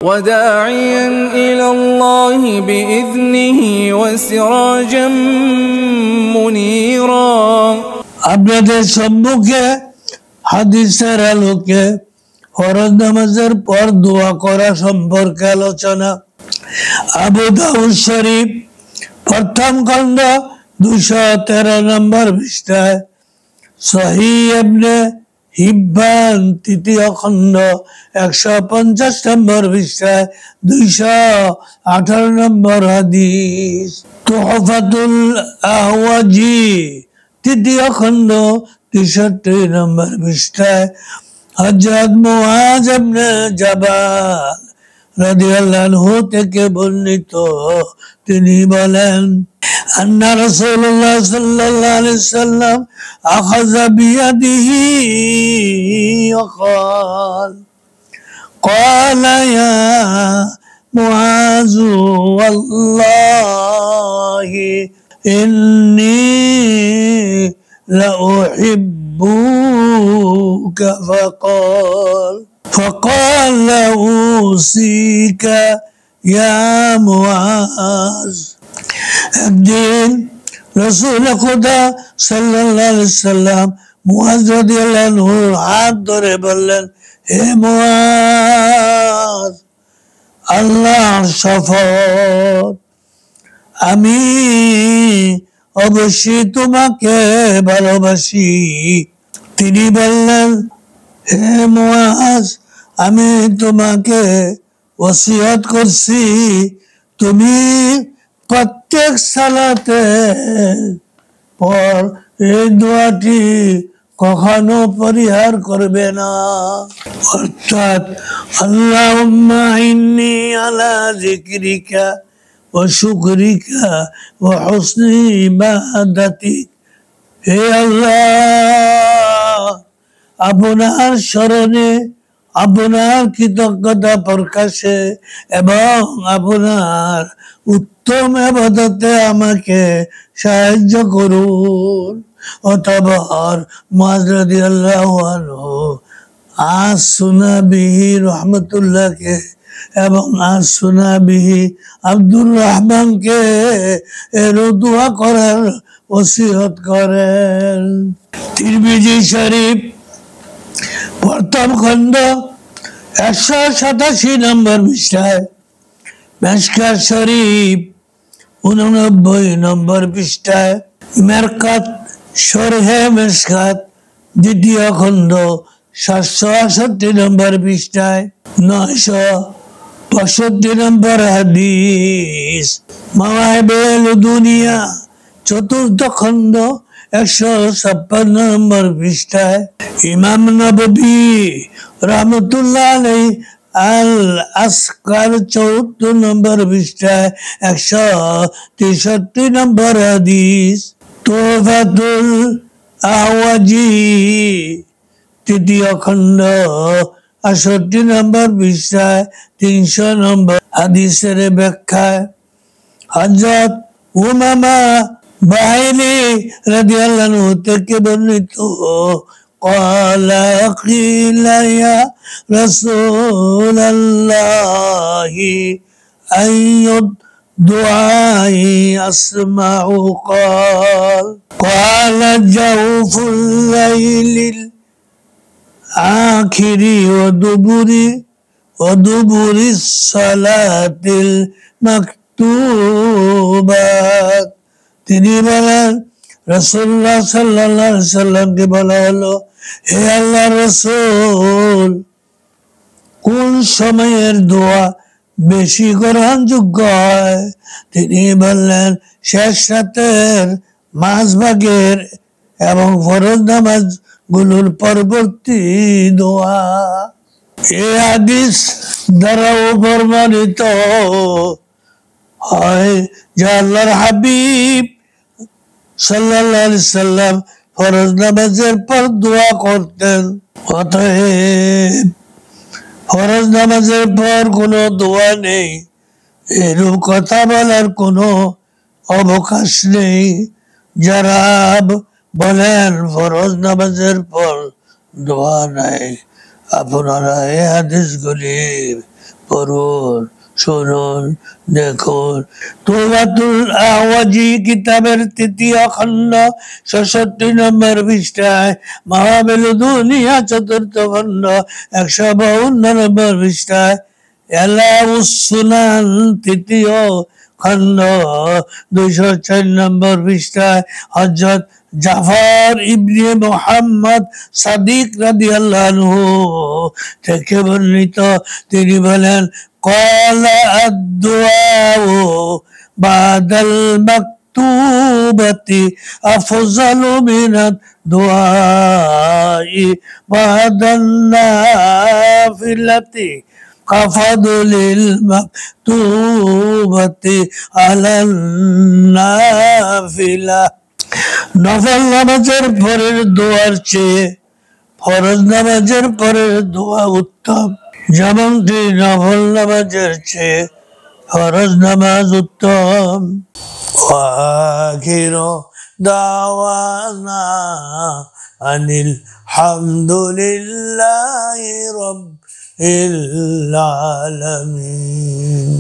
وداعيا إلى الله بإذنه وسراجا منيرا আপনাদের সম্মুখে হাদিসের আলোকে ফরজ নামাজের পর দোয়া করা সম্পর্কে আলোচনা। আবু দাউদ শরীফ প্রথম খণ্ড 213 নম্বর পৃষ্ঠায়, সহিহ ইবনে হিব্বান তৃতীয় খণ্ড 150 নম্বর পৃষ্ঠায় 218 নম্বর হাদিস। তুহফাতুল আহওয়াজি তৃতীয় খণ্ড 63 নম্বর পৃষ্ঠায় হযরত মুআয ইবনে জাবাল রাদিয়াল্লাহু আনহু থেকে বর্ণিত, তিনি বলেন, আন্না রাসূলুল্লাহ সাল্লাল্লাহু আলাইহি ওয়াসাল্লাম আখাযা বিয়াদিহি ওয়া ক্বালা ইয়া মুআয ওয়াল্লাহি ইন্নী লা উহিব্বুকা فقال أوصيك يا معاذ। একদিন রাসূল খুদা সাল্লাল্লাহু আলাইহি ওয়াসাল্লাম মুআয রাদিয়াল্লাহু আনহুর হাত ধরে বললেন, হে মুআয, আল্লাহর শপথ, আমি অবশ্যই তোমাকে ভালোবাসি। তিনি বললেন, হে মুআয, আমি তোমাকে ওসিয়ত করছি, তুমি প্রত্যেক সালাতে পর এই দোয়াটি কখনো পরিহার করবে না, অর্থাৎ আল্লাহুম্মা ইন্নী আলা যিকরিকা ওয়া শুকরিকা ওয়া হুসনি ইবাদাতিক। হে আল্লাহ, আপনার স্মরণে, আপনার কৃতজ্ঞতা প্রকাশে এবং আপনার উত্তম ইবাদতে আমাকে সাহায্য করুন। অতঃপর মুআয রাদিয়াল্লাহু আনহু আস-সুনাবিহি রাহমাতুল্লাহকে এবং আস-সুনাবিহি আব্দুর রহমানকে এর দোয়া করার ওসিয়ত করেন। তিরমিজি শরীফ প্রথম খণ্ড 187 নম্বর পৃষ্ঠায়, মিশকাত শরীফ 89 নম্বর পৃষ্ঠায়, মেরকাত শরহে মিশকাত দ্বিতীয় খণ্ড 768 নম্বর পৃষ্ঠায় 965 নম্বর হাদিস। মাওয়াহিবুল দুনিয়া চতুর্থ খণ্ড 156 নম্বর পৃষ্ঠায়, ইমাম নববী রাহমাতুল্লাহ আলাইহি আল আসকার 14 নম্বর পৃষ্ঠায় 163 নম্বর হাদিস। তুহফাতুল আহওয়াজি তৃতীয় খণ্ড 68 নম্বর পৃষ্ঠায় 300 নম্বর হাদিসের ব্যাখ্যায় হযরত উমামা বাহিনী রাদিয়াল্লাহু আনহু থেকে বর্ণিত, ক্বালা কিলা ইয়া রাসূলাল্লাহি আইয়ুদ দুআই আসমাউ ক্বালা জাওফুল লাইলিল আখিরি ওয়া দুবুরিস সালাতিল মাকতুবাত। তিনি বলেন, রাসূলুল্লাহ সাল্লাল্লাহু আলাইহি ওয়াসাল্লামকে বলা হলো, হে আল্লাহর রাসূল, কোন সময়ের দোয়া বেশি গ্রহণযোগ্য হয়? তিনি বললেন, শেষ রাতের মাঝভাগের এবং ফরজ নামাজ গুলোর পরবর্তী দোয়া। এই হাদিস দ্বারাও প্রমাণিত হয় যে আল্লাহর হাবিব সাল্লাল্লাহু আলাইহি সাল্লাম ফরজ নামাজের পর দোয়া করতেন। অতএব ফরজ নামাজের পর কোনো দোয়া নেই, এরূপ কথা বলার কোনো অবকাশ নেই। যারা বলেন ফরজ নামাজের পর দোয়া নাই, আপনারা এই হাদিসগুলি পড়ুন, শুনুন, দেখুন। তুফাতুল আওয়াজি কিতাবের ৩য় খণ্ড ৬৬ নম্বর পৃষ্ঠায়, মাহফিল দুনিয়া ৪র্থ খণ্ড ১৫২ নম্বর পৃষ্ঠায়, এলাউস সুনান ৩য় খণ্ড ২০৪ নম্বর পৃষ্ঠায় হযরত জাফর ইবনে মুহাম্মদ সাদিক রাদিয়াল্লাহু আনহু থেকে বর্ণিত, তিনি বলেন, ক্বালা আদ-দুআউ বাদাল মাকতুবাতি আফযালু মিনাদ দুআই বাদান নাফিলাতি কাফাদুলিল মাকতুবাতি আলান নাফিলা। নফল নামাজের পরের দোয়ার চেয়ে ফরজ নামাজের পরের দোয়া উত্তম, যেমনটি নফল নামাজের চেয়ে ফরজ নামাজ উত্তম। আখিরু দাওয়ানা আনিল হামদুলিল্লাহি রাব্বিল আলামিন।